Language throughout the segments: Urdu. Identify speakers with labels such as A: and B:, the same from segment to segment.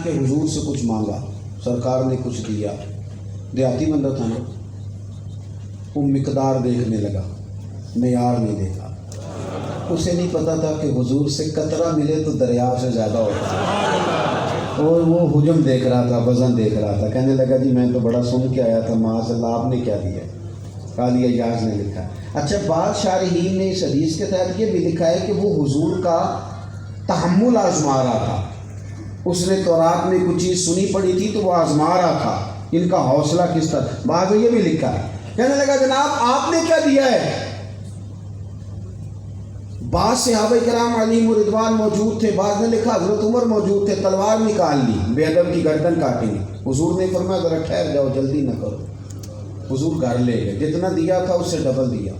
A: کہ حضور سے کچھ مانگا، سرکار نے کچھ دیا، دیہاتی بندہ تھا نا، وہ مقدار دیکھنے لگا، معیار نہیں دیکھا۔ اسے نہیں پتا تھا کہ حضور سے قطرہ ملے تو دریا سے زیادہ ہوتا ہے، اور وہ حجم دیکھ رہا تھا، وزن دیکھ رہا تھا۔ کہنے لگا جی میں تو بڑا سن کے آیا تھا، معاذ اللہ آپ نے کیا دیا؟ قاضی عیاض نے لکھا ہے۔ اچھا، بعض شارحین نے اس حدیث کے تحت یہ بھی لکھا ہے کہ وہ حضور کا تحمل آزما رہا تھا، اس نے تورات میں کچھ چیز سنی پڑی تھی تو وہ آزما رہا تھا ان کا حوصلہ کس طرح۔ بعض میں یہ بھی لکھا ہے، کہنے لگا جناب آپ نے کیا دیا ہے؟ بعض صحابہ کرام علیہم رضوان موجود تھے، بعض نے لکھا حضرت عمر موجود تھے، تلوار نکال لی، بے ادب کی گردن کاٹیں گے۔ حضور نے فرمایا ذرا ٹھہر جاؤ، جلدی نہ کرو۔ حضور گھر لے گئے، جتنا دیا تھا اس سے ڈبل دیا۔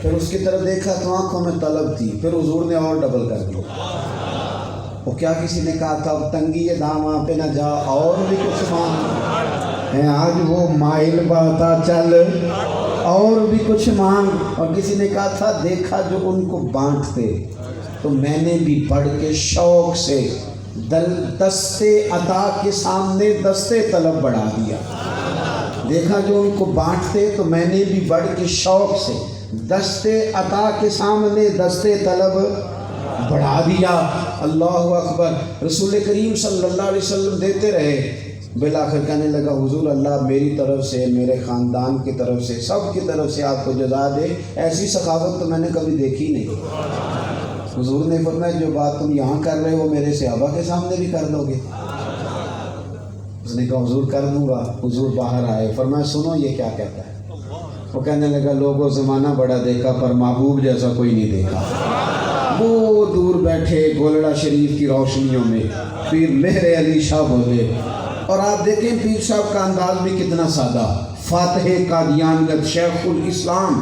A: پھر اس کی طرف دیکھا تو آنکھوں میں طلب تھی، پھر حضور نے اور ڈبل کر دیا۔ وہ کیا کسی نے کہا تھا تنگی داماں پہ نہ جا اور بھی کچھ مانگ، آج وہ مائل باتا چل اور بھی کچھ مانگ۔ اور کسی نے کہا تھا دیکھا جو ان کو بانٹتے تو میں نے بھی بڑھ کے شوق سے دستے عطا کے سامنے دستے طلب بڑھا دیا۔ دیکھا جو ان کو بانٹتے تو میں نے بھی بڑھ کے شوق سے دستے عطا کے سامنے دستے طلب بڑھا دیا۔ اللہ اکبر۔ رسول کریم صلی اللہ علیہ وسلم دیتے رہے، بالآخر کہنے لگا حضور اللہ میری طرف سے، میرے خاندان کی طرف سے، سب کی طرف سے آپ کو جزا دے، ایسی سخاوت تو میں نے کبھی دیکھی نہیں۔ حضور نے فرمایا جو بات تم یہاں کر رہے ہو میرے صحابہ کے سامنے بھی کر لو گے؟ اس نے کہا حضور کر دوں گا۔ حضور باہر آئے، فرمایا سنو یہ کیا کہتا ہے۔ وہ کہنے لگا لوگوں زمانہ بڑا دیکھا پر محبوب جیسا کوئی نہیں دیکھا۔ وہ دور بیٹھے گولڑا شریف کی روشنیوں میں پیر مہر علی شاہ بولے، اور آپ دیکھیں پیر صاحب کا انداز بھی کتنا سادہ۔ فاتح قادیانیت شیخ الاسلام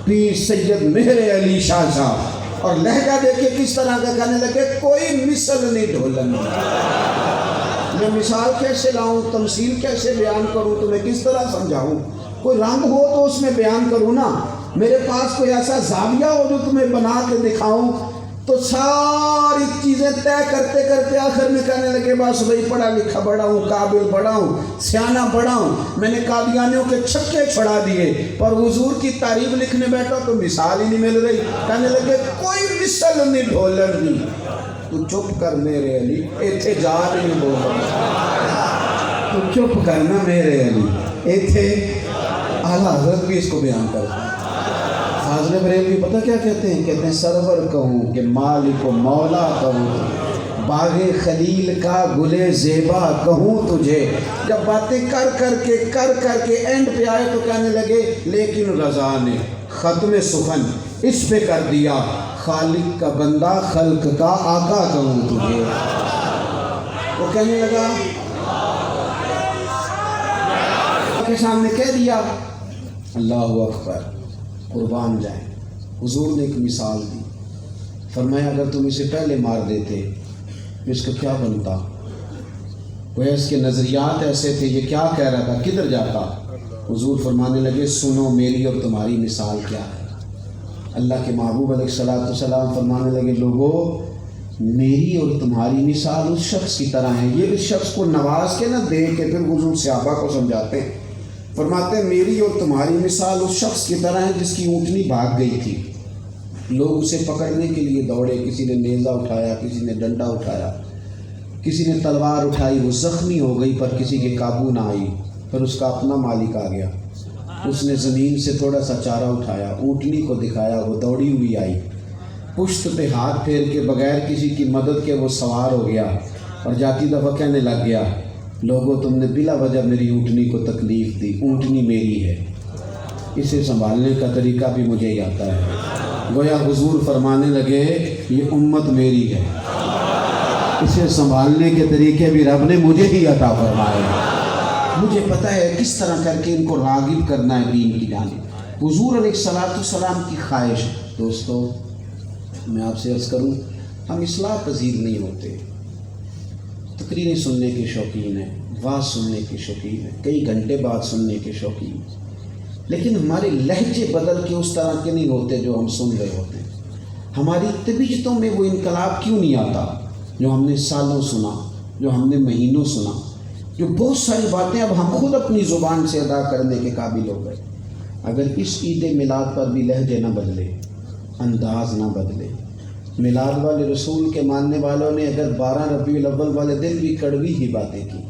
A: پیر سید مہر علی شاہ صاحب، اور لہجہ دیکھے کس طرح کا، کہنے لگے کوئی مثل نہیں ڈھولن۔ میں مثال کیسے لاؤں، تمثیل کیسے بیان کروں، تمہیں کس طرح سمجھاؤں؟ کوئی رنگ ہو تو اس میں بیان کروں نا، میرے پاس کوئی ایسا زاویہ ہو جو تمہیں بنا کے دکھاؤں۔ تو ساری چیزیں طے کرتے کرتے آخر میں کہنے لگے بس بھائی پڑھا لکھا بڑا ہوں، قابل بڑا ہوں، سیانہ بڑا ہوں، میں نے قادیانیوں کے چھکے چھڑا دیے، پر حضور کی تعریف لکھنے بیٹھا تو مثال ہی نہیں مل رہی۔ کہنے لگے کوئی مثل نہیں ڈھولن نہیں۔ تو چپ کر میرے علی، ایتھے جا نہیں بول رہا، تو چپ کرنا میرے علی، ایتھے اعلیٰ حضرت بھی اس کو بیان کرتا ہے۔ حاضر بریلوی پتہ کیا کہتے ہیں؟ کہتے ہیں سرور کہوں کہ مالک و مولا کہوں، باغ خلیل کا گلے زیبا کہوں تجھے۔ جب باتیں کر کر کے اینڈ پہ آئے تو کہنے لگے لیکن رضا نے ختم سخن اس پہ کر دیا، خالق کا بندہ خلق کا آقا کہوں تجھے۔ وہ کہنے لگا کے سامنے کہہ دیا، اللہ اکبر، قربان جائیں۔ حضور نے ایک مثال دی، فرمایا اگر تم اسے پہلے مار دیتے اس کا کیا بنتا؟ وہ اس کے نظریات ایسے تھے، یہ کیا کہہ رہا تھا، کدھر جاتا؟ حضور فرمانے لگے سنو میری اور تمہاری مثال کیا ہے۔ اللہ کے محبوب علیہ الصلوۃ والسلام فرمانے لگے لوگوں میری اور تمہاری مثال اس شخص کی طرح ہے۔ یہ اس شخص کو نواز کے نہ دے کے پھر حضور صحابہ کو سمجھاتے ہیں، فرماتے ہیں میری اور تمہاری مثال اس شخص کی طرح ہے جس کی اونٹنی بھاگ گئی تھی، لوگ اسے پکڑنے کے لیے دوڑے، کسی نے نیزہ اٹھایا، کسی نے ڈنڈا اٹھایا، کسی نے تلوار اٹھائی، وہ زخمی ہو گئی پر کسی کے قابو نہ آئی۔ پھر اس کا اپنا مالک آ گیا، اس نے زمین سے تھوڑا سا چارہ اٹھایا، اونٹنی کو دکھایا، وہ دوڑی ہوئی آئی، پشت پہ ہاتھ پھیر کے بغیر کسی کی مدد کے وہ سوار ہو گیا، اور جاتی دفعہ کہنے لگ گیا لوگوں تم نے بلا وجہ میری اونٹنی کو تکلیف دی، اونٹنی میری ہے، اسے سنبھالنے کا طریقہ بھی مجھے ہی آتا ہے۔ گویا حضور فرمانے لگے یہ امت میری ہے، اسے سنبھالنے کے طریقے بھی رب نے مجھے ہی عطا فرمائے، مجھے پتہ ہے کس طرح کر کے ان کو راغب کرنا ہے دین کی جانب۔ حضور علیہ الصلوۃ والسلام کی خواہش۔ دوستو میں آپ سے عرض کروں ہم اصلاح پذیر نہیں ہوتے، تقریریں سننے کے شوقین ہیں، واز سننے کے شوقین ہیں، کئی گھنٹے بعد سننے کے شوقین ہیں، لیکن ہمارے لہجے بدل کے اس طرح کے نہیں ہوتے جو ہم سن رہے ہوتے ہیں۔ ہماری طبیعتوں میں وہ انقلاب کیوں نہیں آتا؟ جو ہم نے سالوں سنا، جو ہم نے مہینوں سنا، جو بہت ساری باتیں اب ہم خود اپنی زبان سے ادا کرنے کے قابل ہو گئے، اگر اس عید میلاد پر بھی لہجے نہ بدلے، انداز نہ بدلے، میلاد والے رسول کے ماننے والوں نے اگر 12 ربیع الاول والے دن بھی کڑوی ہی باتیں کی،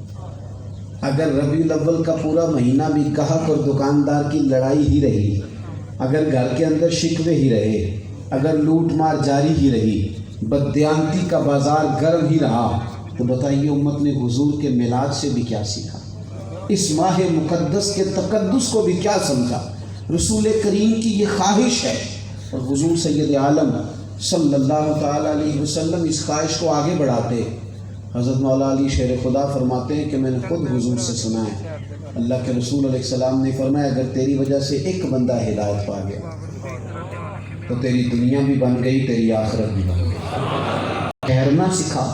A: اگر ربیع الاول کا پورا مہینہ بھی گاہک اور دکاندار کی لڑائی ہی رہی، اگر گھر کے اندر شکوے ہی رہے، اگر لوٹ مار جاری ہی رہی، بددیانتی کا بازار گرم ہی رہا، تو بتائیے امت نے حضور کے میلاد سے بھی کیا سیکھا؟ اس ماہ مقدس کے تقدس کو بھی کیا سمجھا؟ رسول کریم کی یہ خواہش ہے، اور حضور سید عالم صلی اللہ تعالیٰ علیہ وسلم اس خواہش کو آگے بڑھاتے۔ حضرت مولا علی شیر خدا فرماتے ہیں کہ میں نے خود حضور سے سنا ہے، اللہ کے رسول علیہ السلام نے فرمایا اگر تیری وجہ سے ایک بندہ ہدایت پا گیا تو تیری دنیا بھی بن گئی، تیری آخرت بھی بن گئی۔ ٹھہرنا سکھا،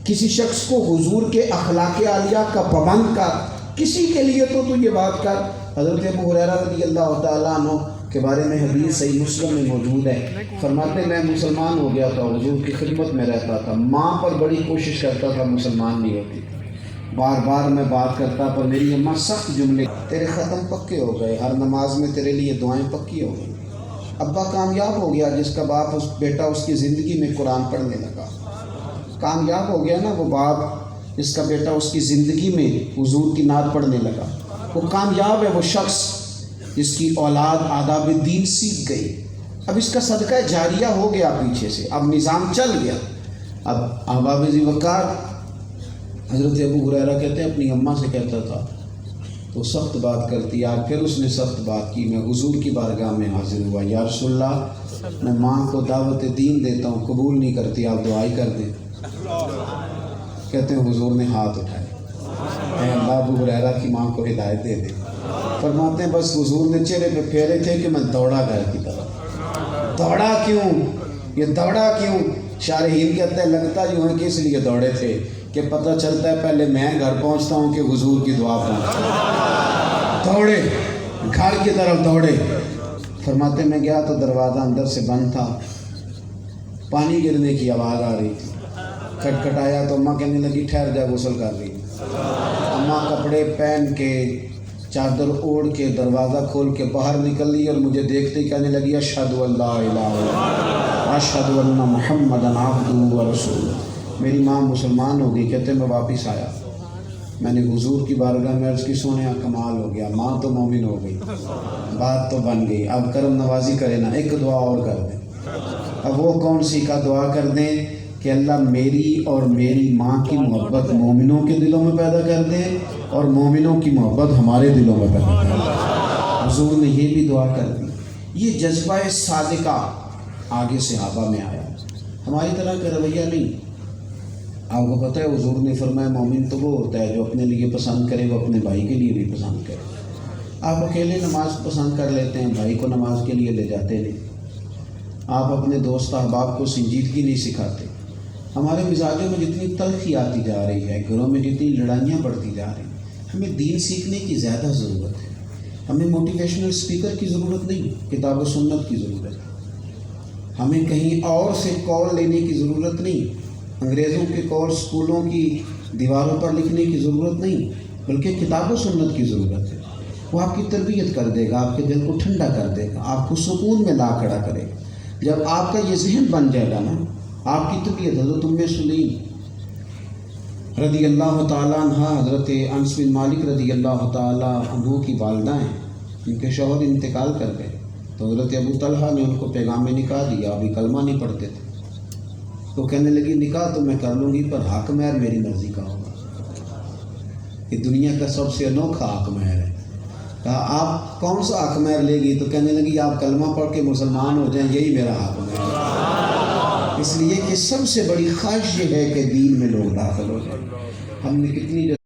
A: کسی شخص کو حضور کے اخلاق عالیہ کا پابند کر، کسی کے لیے تو یہ بات کر۔ حضرت ابو ہریرہ رضی اللہ تعالیٰ عنہ کے بارے میں حدیث صحیح مسلم میں موجود ہے، فرماتے ہیں میں مسلمان ہو گیا تھا، حضور کی خدمت میں رہتا تھا، ماں پر بڑی کوشش کرتا تھا مسلمان نہیں ہوتی، بار بار میں بات کرتا پر میری اماں سخت جملے، تیرے ختم پکے ہو گئے، ہر نماز میں تیرے لیے دعائیں پکی ہو گئی۔ ابا کامیاب ہو گیا، جس کا باپ بیٹا اس کی زندگی میں قرآن پڑھنے لگا، کامیاب ہو گیا نا وہ باپ جس کا بیٹا اس کی زندگی میں حضور کی نعت پڑھنے لگا، وہ کامیاب ہے وہ شخص جس کی اولاد آداب دین سیکھ گئی۔ اب اس کا صدقہ جاریہ ہو گیا پیچھے سے، اب نظام چل گیا۔ اب احباب ذی وقار حضرت ابو ہریرہ کہتے ہیں اپنی اماں سے کہتا تھا تو سخت بات کرتی، آج پھر اس نے سخت بات کی، میں حضور کی بارگاہ میں حاضر ہوا، یا رسول اللہ میں ماں کو دعوت دین دیتا ہوں، قبول نہیں کرتی، آپ دعائی کر دیں۔ کہتے ہیں حضور نے ہاتھ اٹھائے، اے اللہ ابو ہریرہ کی ماں کو ہدایت دے دے۔ فرماتے ہیں بس حضور نے چہرے پہ پھیرے تھے کہ میں دوڑا گھر کی طرف۔ دوڑا کیوں؟ یہ دوڑا کیوں؟ شارحین کہتے ہیں لگتا جو ہے کہ اس لیے دوڑے تھے کہ پتہ چلتا ہے پہلے میں گھر پہنچتا ہوں کہ حضور کی دعا پہنچتا۔ دوڑے گھر کی طرف دوڑے۔ فرماتے میں گیا تو دروازہ اندر سے بند تھا، پانی گرنے کی آواز آ رہی تھی، کھٹکھٹایا تو اماں کہنے لگی ٹھہر جا، غسل کر رہی۔ اماں کپڑے پہن کے چادر اوڑھ کے دروازہ کھول کے باہر نکل لی اور مجھے دیکھتے ہی کہنے لگی اشہد ان لا الہ الا اللہ اشہد ان محمدا عبدہ ورسولہ۔ میری ماں مسلمان ہو گئی۔ کہتے میں واپس آیا، میں نے حضور کی بارگاہ میں عرض کی سونے کمال ہو گیا، ماں تو مومن ہو گئی، بات تو بن گئی، اب کرم نوازی کرے نا، ایک دعا اور کر دیں۔ اب وہ کون سی کا دعا کر دیں کہ اللہ میری اور میری ماں کی محبت مومنوں کے دلوں میں پیدا کر دیں اور مومنوں کی محبت ہمارے دلوں میں پیدا کر دیں۔ حضور نے یہ بھی دعا کر دی۔ یہ جذبہ صادقہ آگے صحابہ میں آیا، ہماری طرح کا رویہ نہیں۔ آپ کو پتہ ہے حضور نے فرمایا مومن تو وہ ہوتا ہے جو اپنے لیے پسند کرے وہ اپنے بھائی کے لیے بھی پسند کرے۔ آپ اکیلے نماز پسند کر لیتے ہیں، بھائی کو نماز کے لیے لے جاتے نہیں۔ آپ اپنے دوست احباب کو سنجیدگی نہیں سکھاتے۔ ہمارے مزاجوں میں جتنی تلخی آتی جا رہی ہے، گھروں میں جتنی لڑائیاں بڑھتی جا رہی ہیں، ہمیں دین سیکھنے کی زیادہ ضرورت ہے۔ ہمیں موٹیویشنل اسپیکر کی ضرورت نہیں، کتاب و سنت کی ضرورت ہے۔ ہمیں کہیں اور سے کال لینے کی ضرورت نہیں، انگریزوں کے کال اسکولوں کی دیواروں پر لکھنے کی ضرورت نہیں، بلکہ کتاب و سنت کی ضرورت ہے۔ وہ آپ کی تربیت کر دے گا، آپ کے دل کو ٹھنڈا کر دے گا، آپ کو سکون میں لا کھڑا کرے گا۔ جب آپ کا یہ ذہن بن جائے گا نا، آپ کی طبیعت حضرت ام سلیم رضی اللہ تعالیٰ عنہ، حضرت انس بن مالک رضی اللہ تعالیٰ عنہ کی والدہ ہیں، ان کے شوہر انتقال کر گئے تو حضرت ابو طلحہ نے ان کو پیغام نکاح دیا، ابھی کلمہ نہیں پڑھتے تھے۔ تو کہنے لگی نکاح تو میں کر لوں گی پر حق مہر میری مرضی کا ہوگا۔ یہ دنیا کا سب سے انوکھا حق مہر ہے۔ کہا آپ کون سا حق مہر لے گی؟ تو کہنے لگی آپ کلمہ پڑھ کے مسلمان ہو جائیں، یہی میرا حق مہر ہے۔ اس لیے کہ سب سے بڑی خواہش یہ ہے کہ دین میں لوگ داخل ہو جائیں۔ ہم نے کتنی